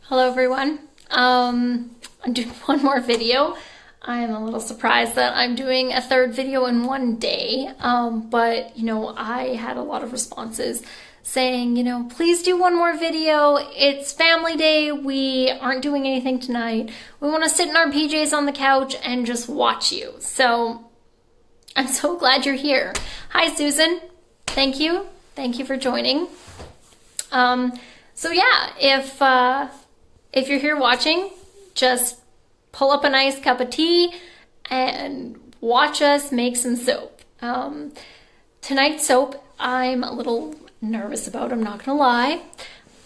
Hello everyone. I'm doing one more video. I'm a little surprised that I'm doing a third video in one day, but I had a lot of responses saying, please do one more video. It's family day. We aren't doing anything tonight. We want to sit in our PJs on the couch and just watch you. So I'm so glad you're here. Hi, Susan. Thank you. Thank you for joining. So yeah, if you're here watching, just pull up a nice cup of tea and watch us make some soap. Tonight's soap, I'm a little nervous about, I'm not gonna lie.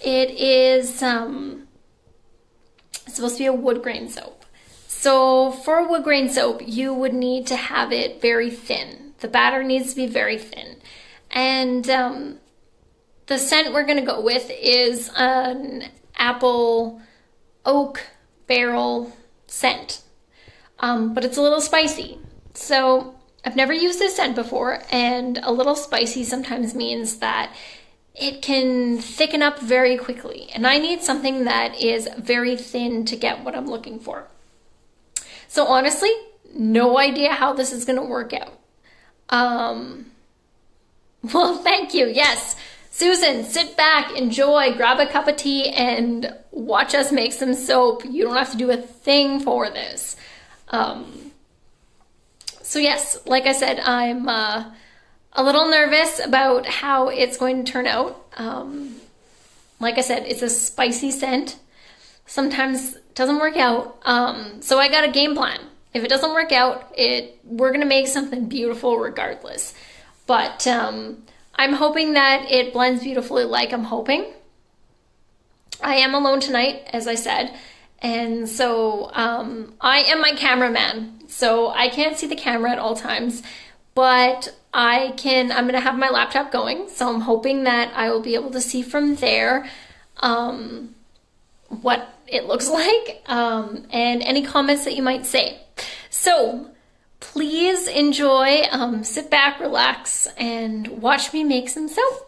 It is it's supposed to be a wood grain soap. So for a wood grain soap, you would need to have it very thin. The batter needs to be very thin. And the scent we're gonna go with is an apple oak barrel scent, but it's a little spicy. So I've never used this scent before, and a little spicy sometimes means that it can thicken up very quickly, and I need something that is very thin to get what I'm looking for. So honestly, no idea how this is gonna work out. Well, thank you. Yes, Susan, sit back, enjoy, grab a cup of tea, and watch us make some soap. You don't have to do a thing for this. So yes, like I said, I'm a little nervous about how it's going to turn out. Like I said, it's a spicy scent. Sometimes it doesn't work out. So I got a game plan. If it doesn't work out, we're gonna make something beautiful regardless. But I'm hoping that it blends beautifully like I'm hoping. I am alone tonight, as I said, and so I am my cameraman, so I can't see the camera at all times, but I'm gonna have my laptop going, so I'm hoping that I will be able to see from there what it looks like, and any comments that you might say. So please enjoy, sit back, relax, and watch me make some soap.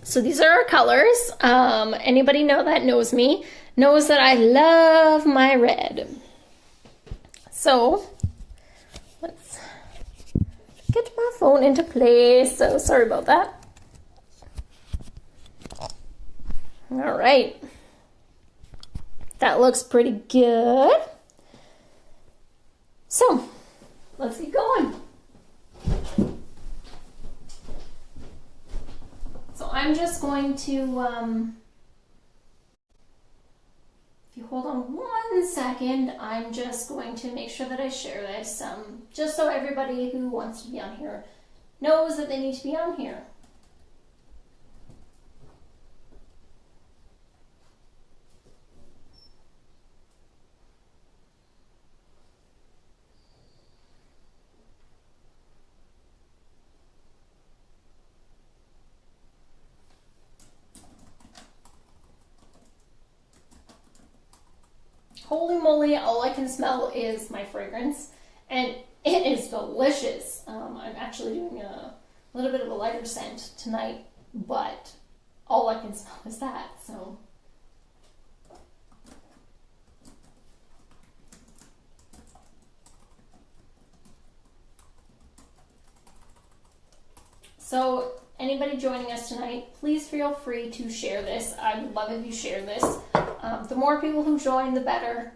So these are our colors. Anybody knows me knows that I love my red. So let's get my phone into place. So sorry about that. All right. That looks pretty good. So let's get going. So I'm just going to, if you hold on 1 second, I'm just going to make sure that I share this, just so everybody who wants to be on here knows that they need to be on here. Holy moly, all I can smell is my fragrance, and it is delicious. I'm actually doing a little bit of a lighter scent tonight, but all I can smell is that, so. So anybody joining us tonight, please feel free to share this. I would love if you share this. The more people who join, the better.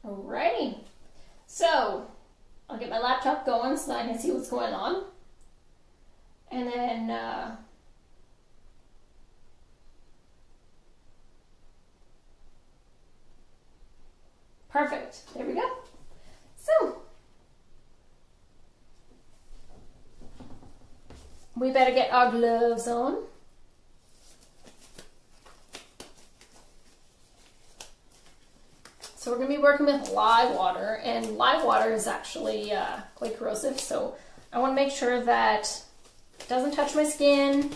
Alrighty. So I'll get my laptop going so that I can see what's going on. And then perfect. There we go. So we better get our gloves on. So we're going to be working with live water, and live water is actually quite corrosive, so I want to make sure that it doesn't touch my skin.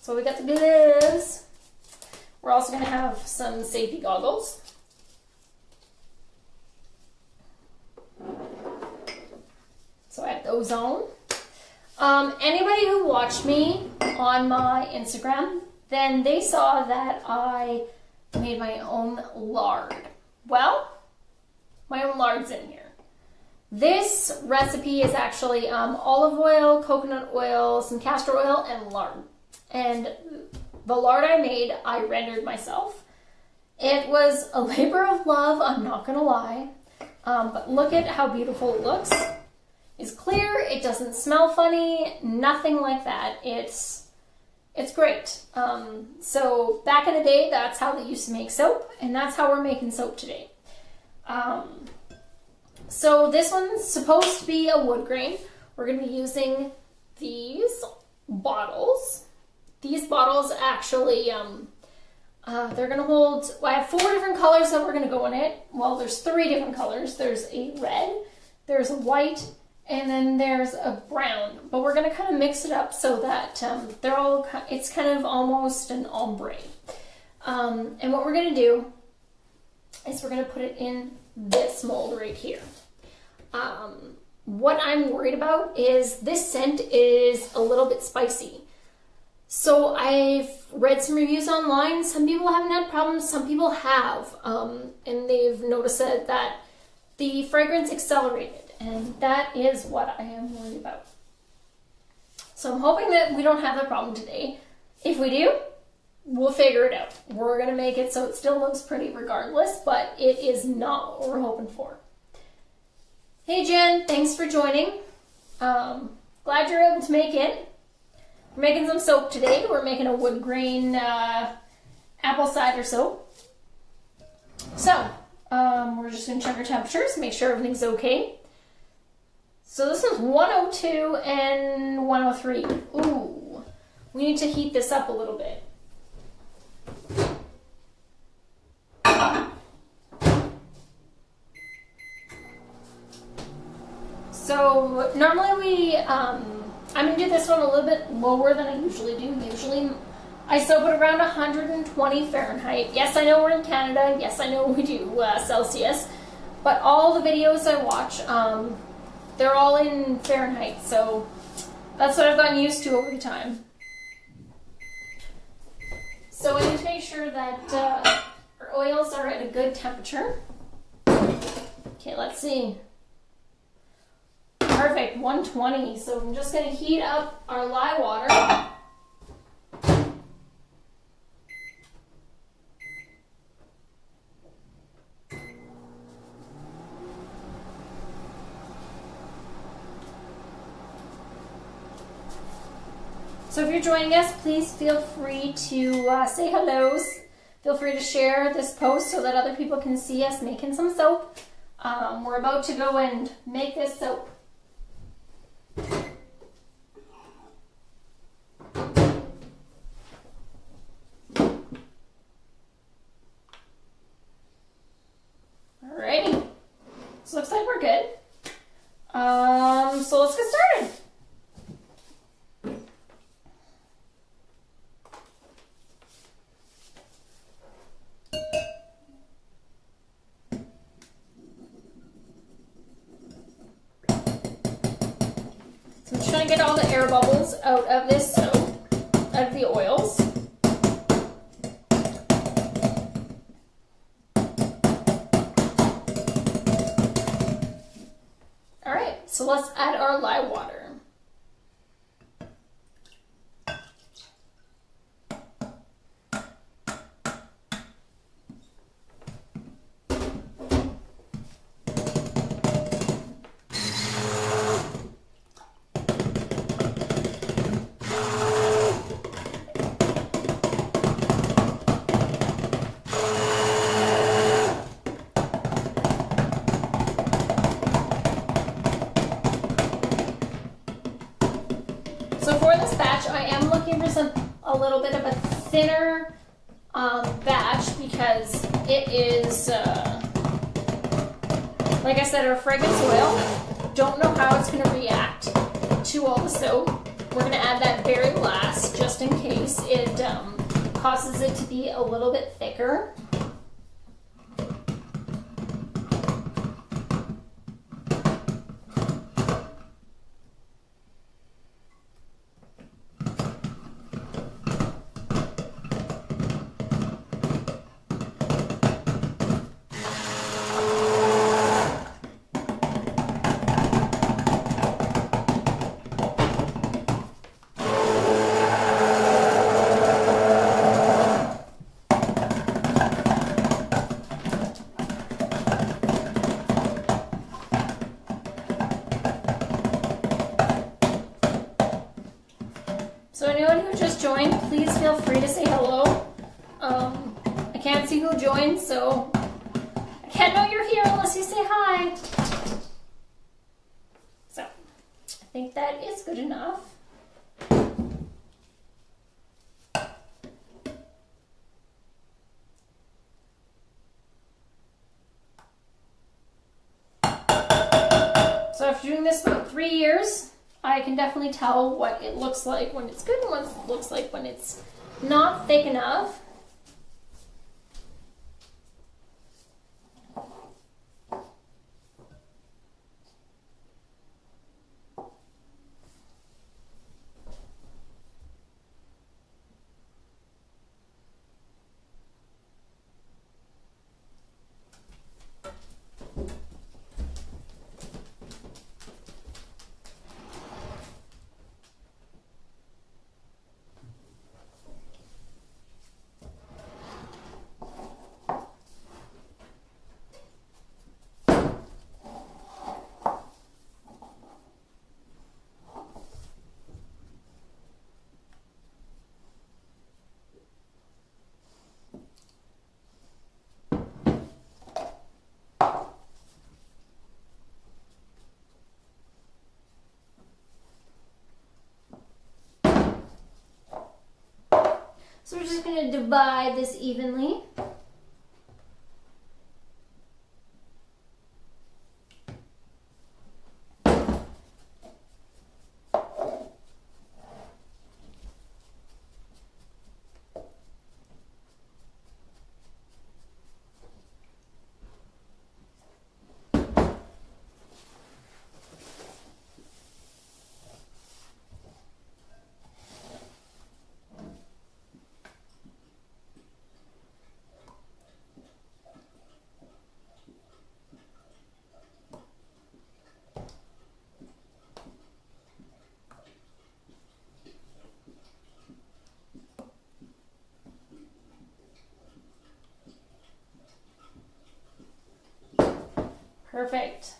So we got the gloves. We're also going to have some safety goggles. ozone. Anybody who watched me on my Instagram, then they saw that I made my own lard. Well, my own lard's in here. This recipe is actually olive oil, coconut oil, some castor oil, and lard. And the lard I made, I rendered myself. It was a labor of love, I'm not gonna lie. But look at how beautiful it looks. It's clear, it doesn't smell funny, nothing like that. It's great. So back in the day, that's how they used to make soap, and that's how we're making soap today. So this one's supposed to be a wood grain. We're going to be using these bottles. These bottles actually, they're going to hold, well, I have 4 different colors that we're going to go in it. Well, there's 3 different colors. There's a red, there's a white, and then there's a brown. But we're going to kind of mix it up so that they're all, it's kind of almost an ombre. And what we're going to do is we're going to put it in this mold right here. What I'm worried about is this scent is a little bit spicy. So I've read some reviews online. Some people haven't had problems, some people have. And they've noticed that the fragrance accelerated. And that is what I am worried about. So I'm hoping that we don't have that problem today. If we do, we'll figure it out. We're going to make it so it still looks pretty regardless, but it is not what we're hoping for. Hey Jen, thanks for joining. Glad you're able to make it. We're making some soap today. We're making a wood grain apple cider soap. So, we're just going to check our temperatures, make sure everything's okay. So this is 102 and 103. Ooh, we need to heat this up a little bit. So normally I'm going to do this one a little bit lower than I usually do. Usually I soap it around 120 Fahrenheit. Yes, I know we're in Canada. Yes, I know we do Celsius. But all the videos I watch, they're all in Fahrenheit. So that's what I've gotten used to over the time. So I need to make sure that our oils are at a good temperature. Okay, let's see. Perfect, 120. So I'm just going to heat up our lye water. So if you're joining us, please feel free to say hellos. Feel free to share this post so that other people can see us making some soap. We're about to go and make this soap. Alrighty, so looks like we're good. So let's get started. So I'm just trying to get all the air bubbles out of this soap, out of the oils. Alright, so let's add our lye water. So for this batch, I am looking for a little bit of a thinner batch because it is, like I said, our fragrance oil. Don't know how it's going to react to all the soap. We're going to add that very last just in case it causes it to be a little bit thicker. joined, please feel free to say hello. I can't see who joined, so I can't know you're here unless you say hi. So, I think that is good enough. So after doing this about 3 years, I can definitely tell what it looks like when it's good and what it looks like when it's not thick enough. So we're just going to divide this evenly. Perfect.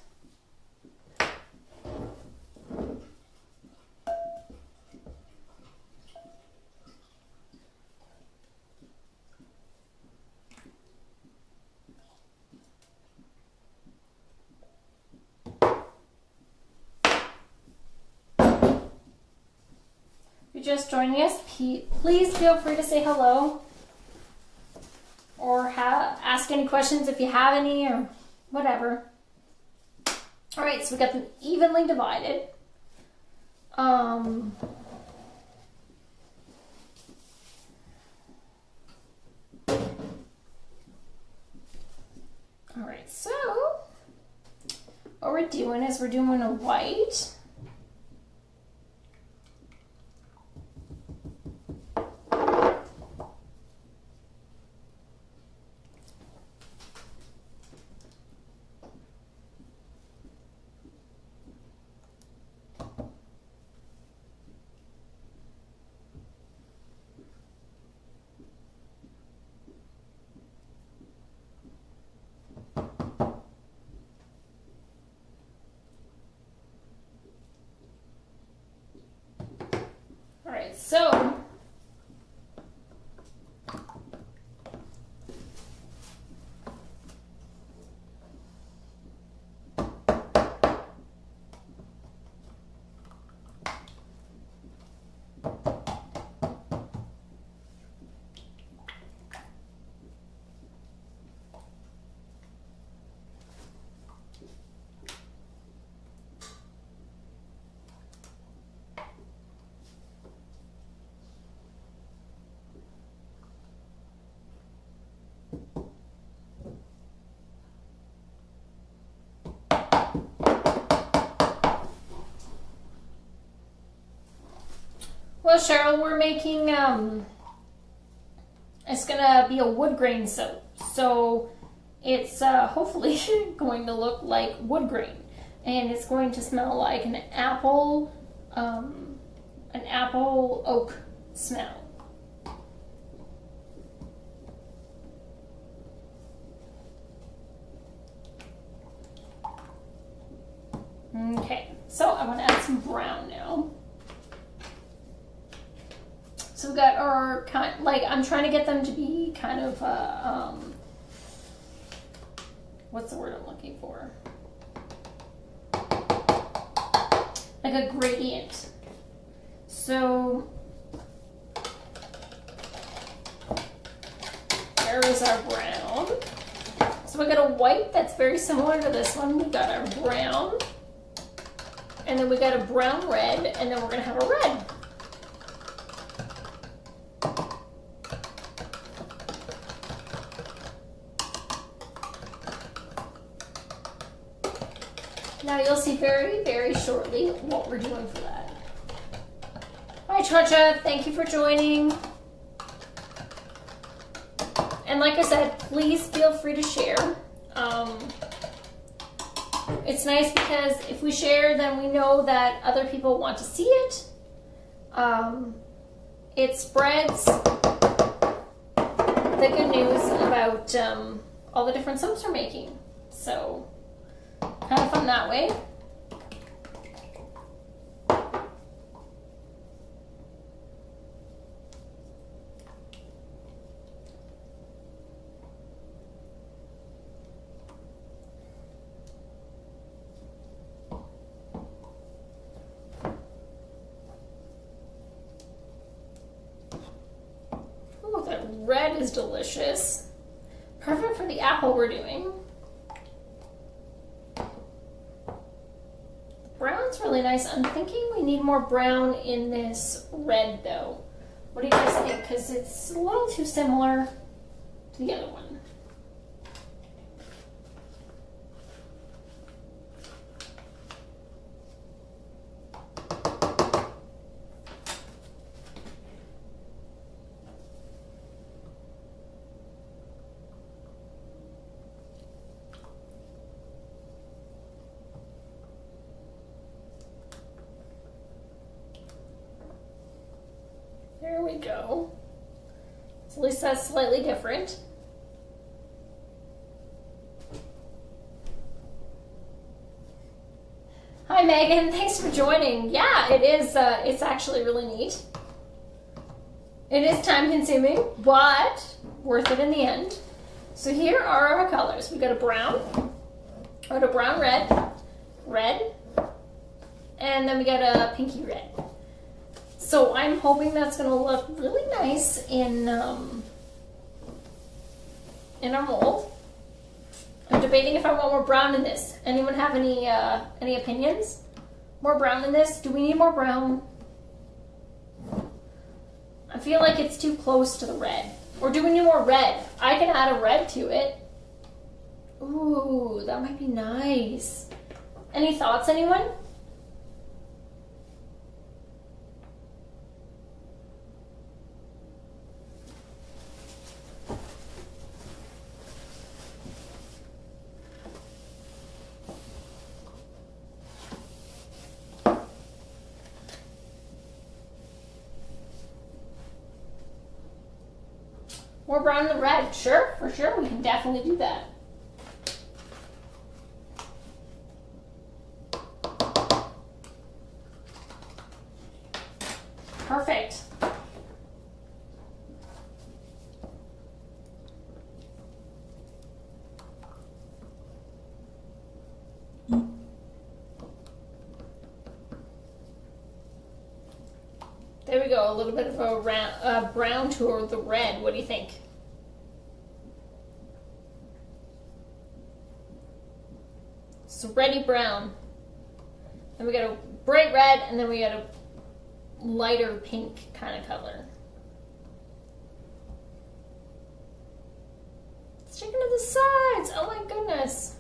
If you're just joining us, please feel free to say hello or ask any questions if you have any or whatever. All right, so we got them evenly divided. All right, so what we're doing is we're doing a white. So, well, Cheryl, we're making, it's gonna be a wood grain soap. So it's hopefully going to look like wood grain. And it's going to smell like an apple oak smell. Okay, so I want to add some brown now. So So we got our kind, like I'm trying to get them to be kind of what's the word I'm looking for? Like a gradient. So there is our brown. So we got a white that's very similar to this one. We got our brown, and then we got a brown red, and then we're gonna have a red. Now you'll see very, very shortly what we're doing for that. Hi Chacha, thank you for joining. And like I said, please feel free to share. It's nice because if we share, then we know that other people want to see it. It spreads the good news about all the different soaps we're making. So kind of fun that way. Oh, that red is delicious. Perfect for the apple we're doing. Brown's really nice. I'm thinking we need more brown in this red though. What do you guys think? Because it's a little too similar to the other one. There we go. So at least that's slightly different. Hi Megan, thanks for joining. Yeah, it is. It's actually really neat. It is time consuming, but worth it in the end. So here are our colors. We got a brown, or a brown red, and then we got a pinky red. So I'm hoping that's going to look really nice in our mold. I'm debating if I want more brown in this. Anyone have any opinions? More brown in this? Do we need more brown? I feel like it's too close to the red. Or do we need more red? I can add a red to it. Ooh, that might be nice. Any thoughts, anyone? More brown than red. Sure, for sure. We can definitely do that. Perfect. There we go, a little bit of a brown to the red. What do you think? So reddy brown. Then we got a bright red, and then we got a lighter pink kind of color. Sticking to the sides. Oh my goodness.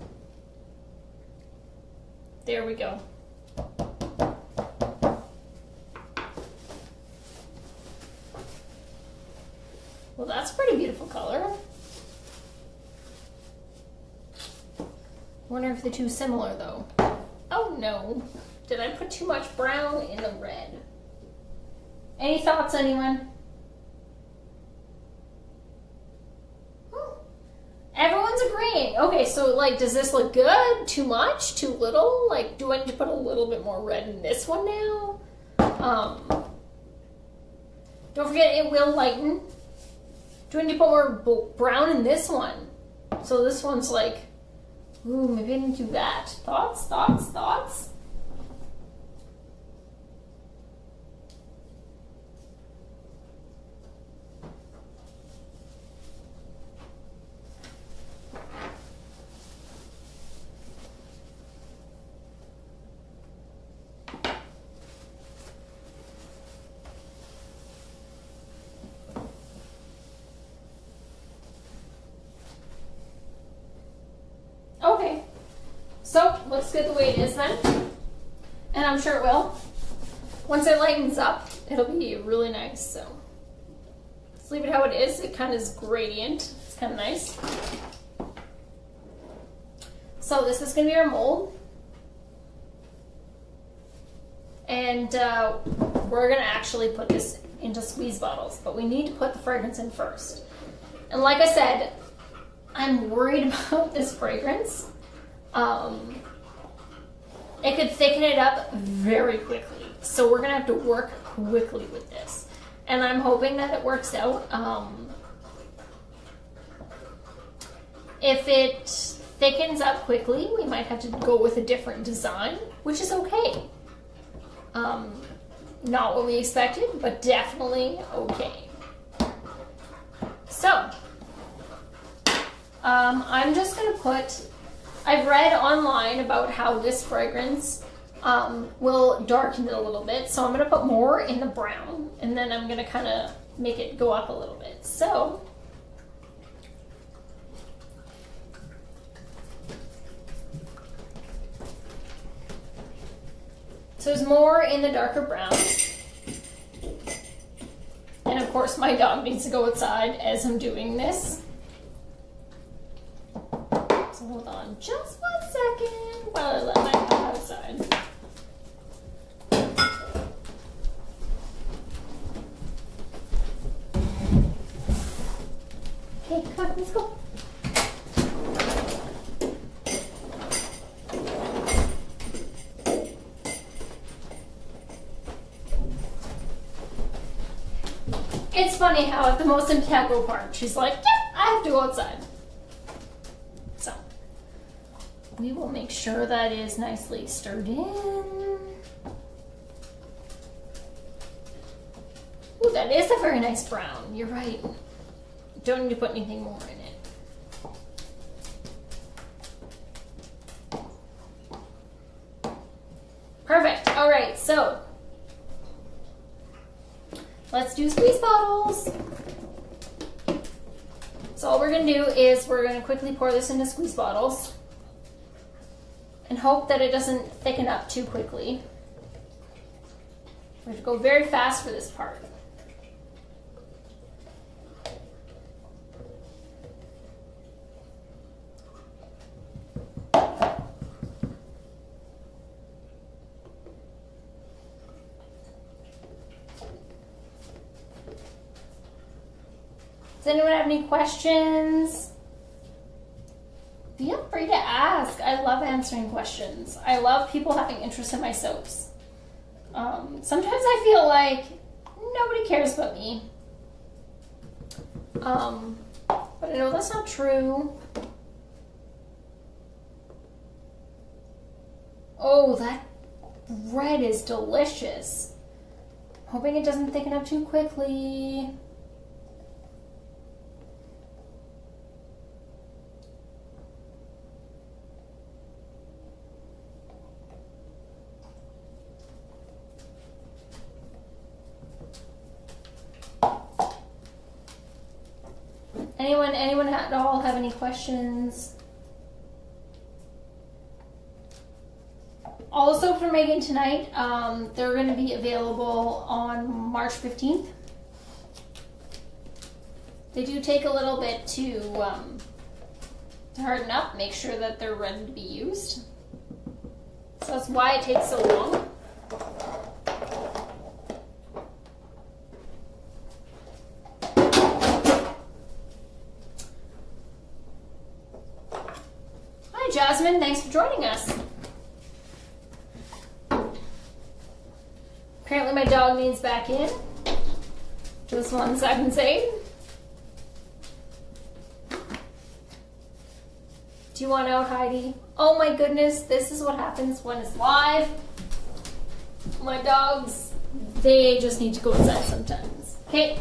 There we go. Well, that's a pretty beautiful color. Wonder if they're too similar though. Oh no. Did I put too much brown in the red? Any thoughts, anyone? Everyone's agreeing. Okay, so like, does this look good? Too much? Too little? Like, do I need to put a little bit more red in this one now? Don't forget it will lighten. Do we need to put more brown in this one? So this one's like, ooh, maybe I didn't do that. Thoughts, thoughts, thoughts? Okay, so looks good the way it is then, and I'm sure it will. Once it lightens up, it'll be really nice, so let's leave it how it is. It kind of is gradient, it's kind of nice. So this is going to be our mold, and we're going to actually put this into squeeze bottles, but we need to put the fragrance in first. And like I said, I'm worried about this fragrance. It could thicken it up very quickly. So we're gonna have to work quickly with this. And I'm hoping that it works out. If it thickens up quickly, we might have to go with a different design, which is okay. Not what we expected, but definitely okay. So, I'm just going to put, I've read online about how this fragrance will darken it a little bit. So I'm going to put more in the brown, and then I'm going to kind of make it go up a little bit. So there's more in the darker brown. And of course my dog needs to go outside as I'm doing this. So hold on just 1 second while I let my dog outside. Okay, come on, let's go. It's funny how at the most integral part, she's like, yep, I have to go outside. So, we will make sure that is nicely stirred in. Ooh, that is a very nice brown. You're right. Don't need to put anything more in it. Perfect. All right, so let's do squeeze bottles. So all we're gonna do is we're gonna quickly pour this into squeeze bottles and hope that it doesn't thicken up too quickly. We have to go very fast for this part. Does anyone have any questions? Feel free to ask. I love answering questions. I love people having interest in my soaps. Sometimes I feel like nobody cares about me. But I know that's not true. Oh, that red is delicious. Hoping it doesn't thicken up too quickly. Anyone at all have any questions? All the soaps we're making tonight, they're going to be available on March 15th. They do take a little bit to harden up, make sure that they're ready to be used. So that's why it takes so long. Jasmine, thanks for joining us. Apparently my dog needs back in. Just 1 second, say. Do you want out, Heidi? Oh my goodness, this is what happens when it's live. My dogs, they just need to go outside sometimes. Okay,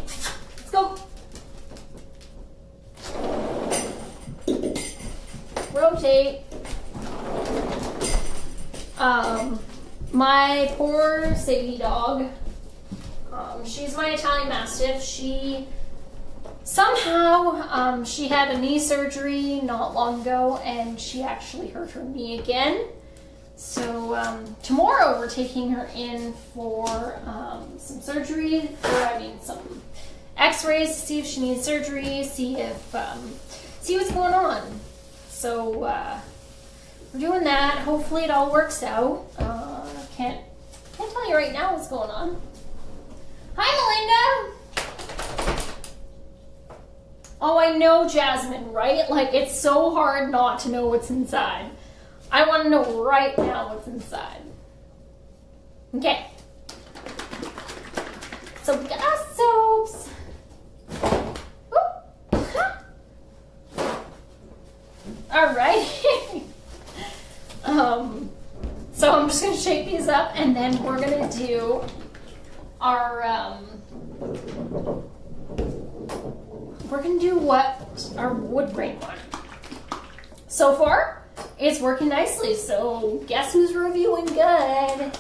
let's go. Rotate. My poor Sadie dog, she's my Italian Mastiff. She somehow, she had a knee surgery not long ago, and she actually hurt her knee again. So tomorrow we're taking her in for some surgery, some x-rays to see if she needs surgery, see what's going on. So we're doing that. Hopefully it all works out. Can't tell you right now what's going on. Hi, Melinda. Oh, I know, Jasmine, right? Like, it's so hard not to know what's inside. I want to know right now what's inside. Okay. So we got our soaps. All right. So I'm just gonna shake these up, and then we're gonna do our our wood grain one. So far, it's working nicely. So guess who's reviewing good?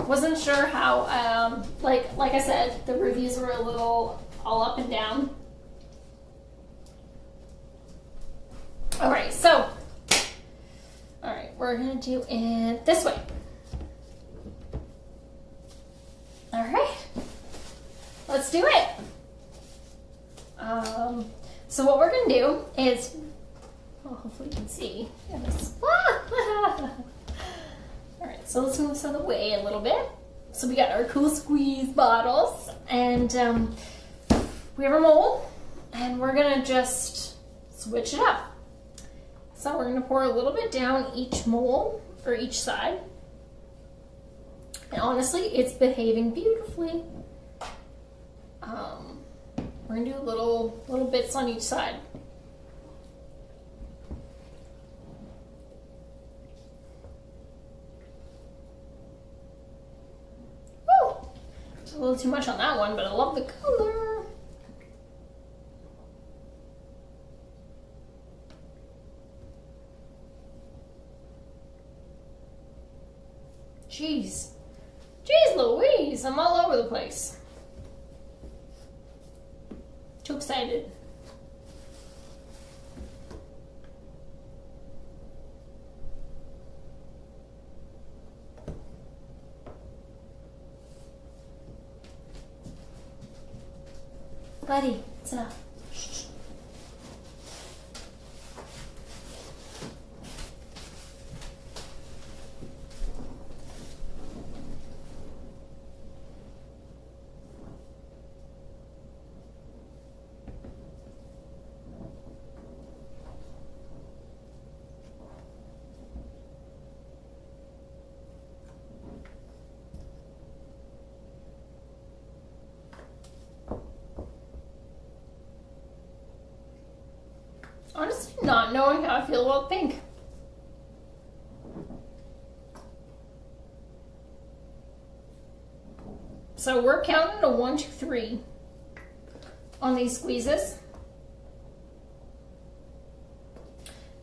Wasn't sure how. Like I said, the reviews were a little all up and down. All right, so. All right, we're gonna do it this way. All right, let's do it. So what we're gonna do is, well, hopefully you can see. All right, so let's move this out of the way a little bit. So we got our Cool Squeeze bottles, and we have our mold, and we're gonna just switch it up. So we're going to pour a little bit down each mold, or each side. And honestly, it's behaving beautifully. We're going to do little bits on each side. Woo! It's a little too much on that one, but I love the color. Jeez Louise, I'm all over the place. Too excited. Buddy, it's enough. Honestly, not knowing how I feel about pink. So we're counting to 1, 2, 3 on these squeezes.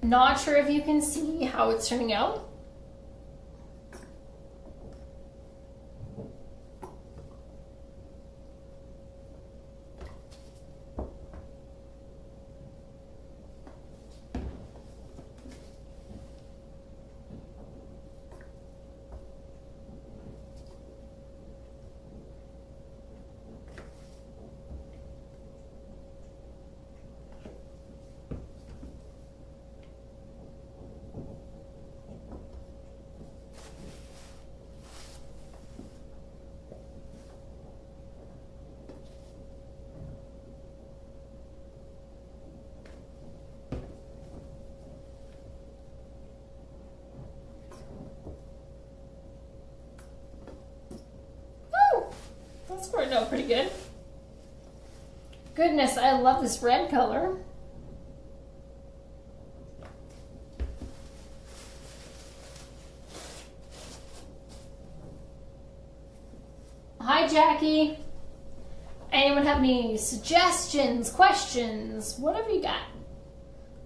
Not sure if you can see how it's turning out. turned out pretty good. Goodness, I love this red color. Hi, Jackie. Anyone have any suggestions, questions, whatever you got?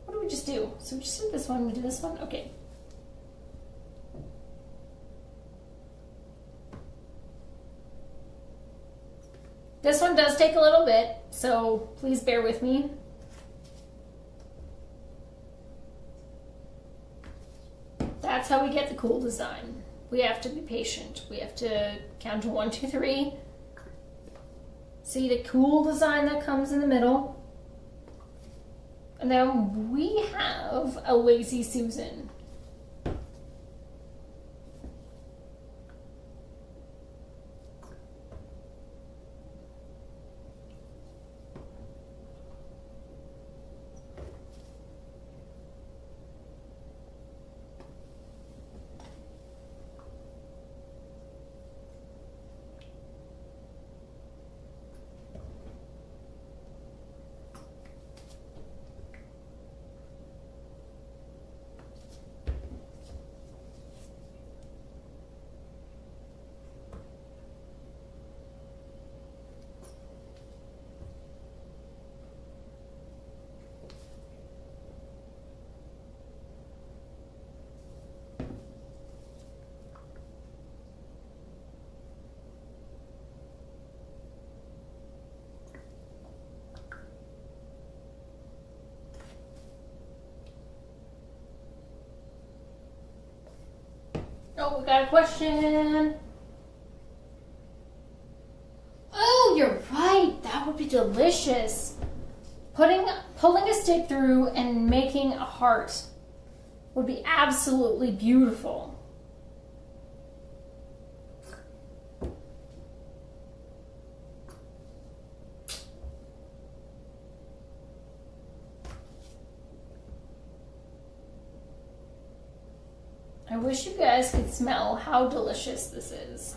What do we just do? So we just do this one, we do this one? Okay. This one does take a little bit, so please bear with me. That's how we get the cool design. We have to be patient. We have to count to 1, 2, 3. See the cool design that comes in the middle. And then we have a Lazy Susan. Oh, we got a question. Oh, you're right. That would be delicious. Pulling a stick through and making a heart would be absolutely beautiful. I wish you guys could smell how delicious this is.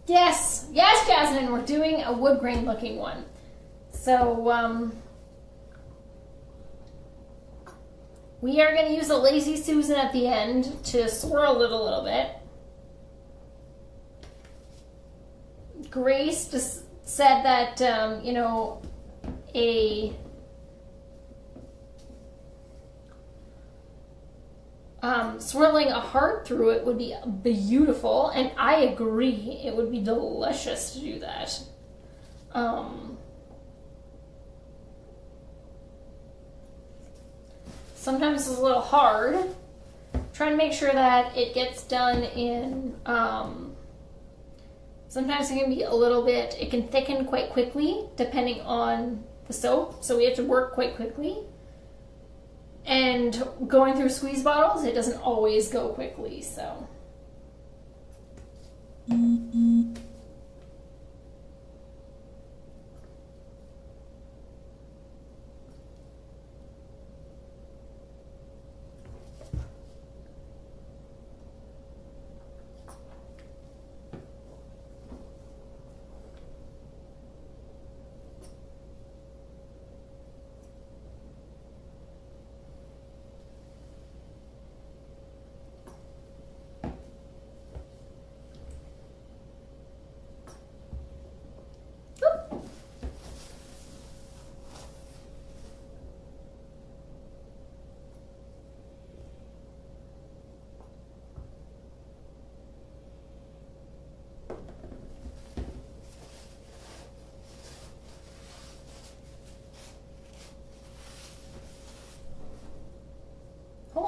Yes, yes, Jasmine, we're doing a wood grain looking one. So, we are going to use a Lazy Susan at the end to swirl it a little bit. Grace just said that, you know, swirling a heart through it would be beautiful, and I agree, it would be delicious to do that. Sometimes it's a little hard. Try to make sure that it gets done in, sometimes it can be a little bit, it can thicken quite quickly depending on the soap, so we have to work quite quickly. And going through squeeze bottles, it doesn't always go quickly, so.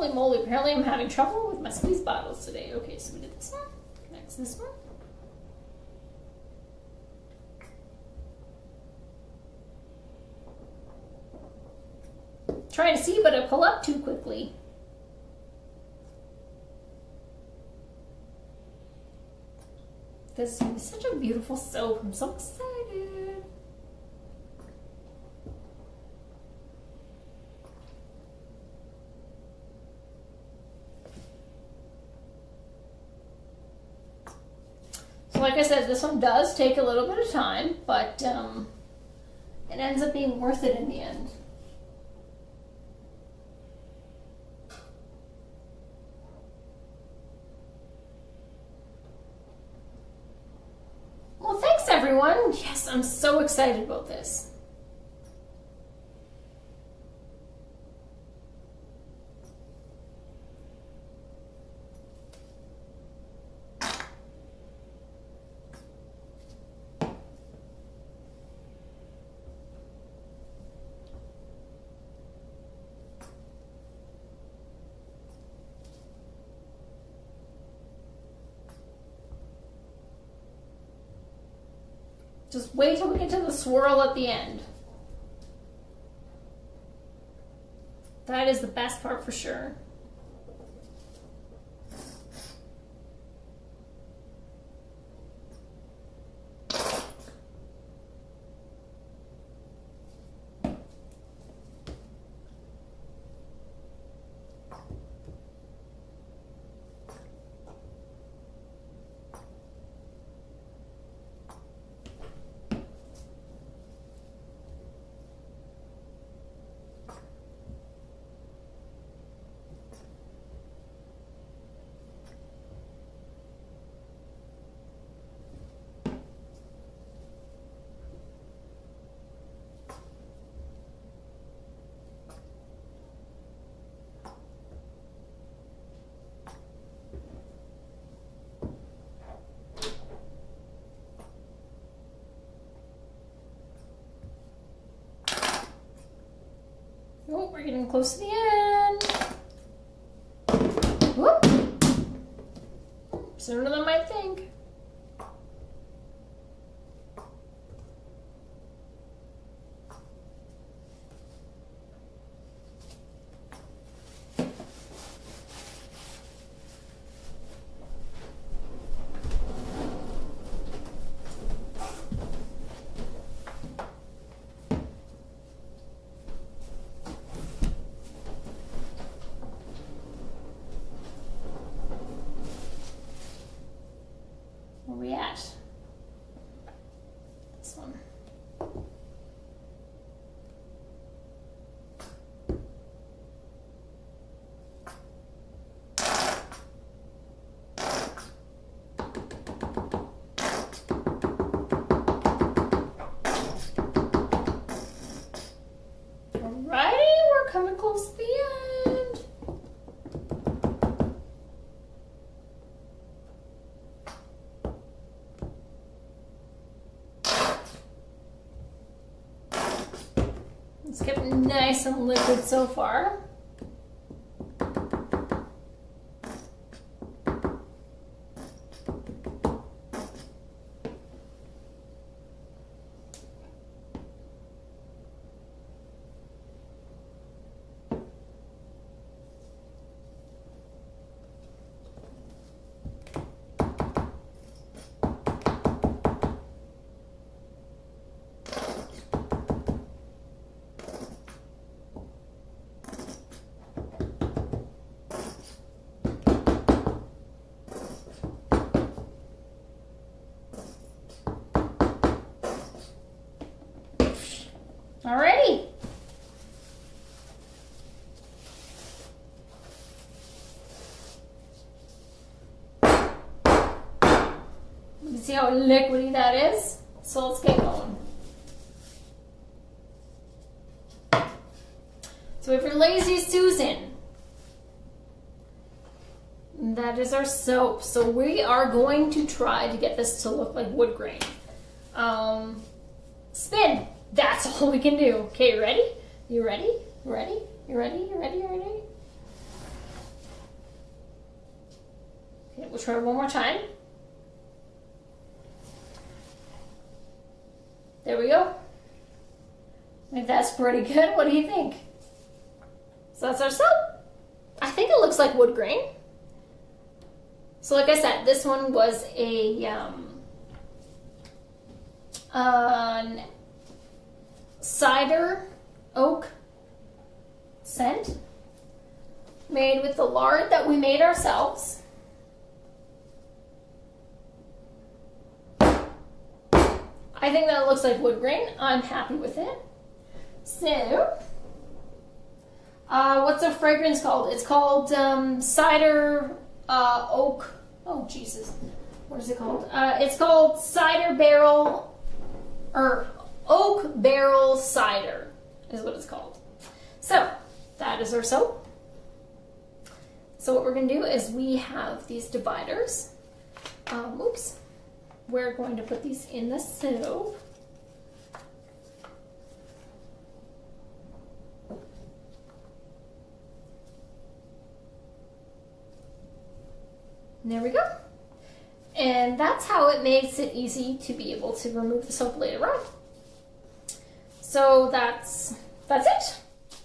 Holy moly, apparently I'm having trouble with my squeeze bottles today. Okay, so we did this one. Next, this one. Trying to see, but I pull up too quickly. This is going to be such a beautiful soap. I'm so excited. So like I said, this one does take a little bit of time, but it ends up being worth it in the end. Well, thanks everyone. Yes, I'm so excited about this. Just wait till we get to the swirl at the end. That is the best part for sure. Oh, we're getting close to the end. Whoop. Sooner than I might think. Where are we at? This one. Alrighty, we're coming close to the end. It's getting nice and liquid so far. Alrighty. You can see how liquidy that is. So let's get going. So if you're lazy Susan, that is our soap. So we are going to try to get this to look like wood grain. Spin. That's all we can do. Okay, ready? You ready? You ready? You ready? You ready? You ready? Okay, we'll try one more time. There we go. I think that's pretty good. What do you think? So that's our soap. I think it looks like wood grain. So like I said, this one was an cider oak scent made with the lard that we made ourselves. I think that looks like wood grain. I'm happy with it. So, what's the fragrance called? It's called cider oak. Oh, Jesus. What is it called? It's called cider barrel, or oak barrel cider is what it's called. So, that is our soap. So what we're going to do is we have these dividers. Oops. We're going to put these in the soap. And there we go. And that's how it makes it easy to be able to remove the soap later on. So that's it.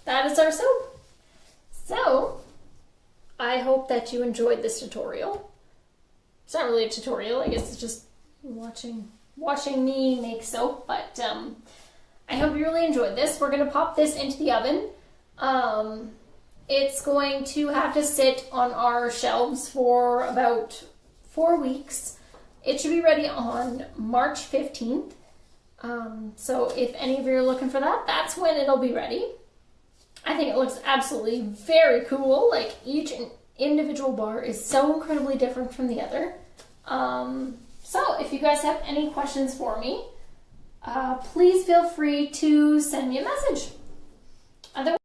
That is our soap. So I hope that you enjoyed this tutorial. It's not really a tutorial, I guess it's just watching me make soap, but I hope you really enjoyed this. We're going to pop this into the oven. It's going to have to sit on our shelves for about 4 weeks. It should be ready on March 15th. So if any of you are looking for that, that's when it'll be ready. I think it looks absolutely very cool. Like, each individual bar is so incredibly different from the other. So if you guys have any questions for me, please feel free to send me a message. Otherwise,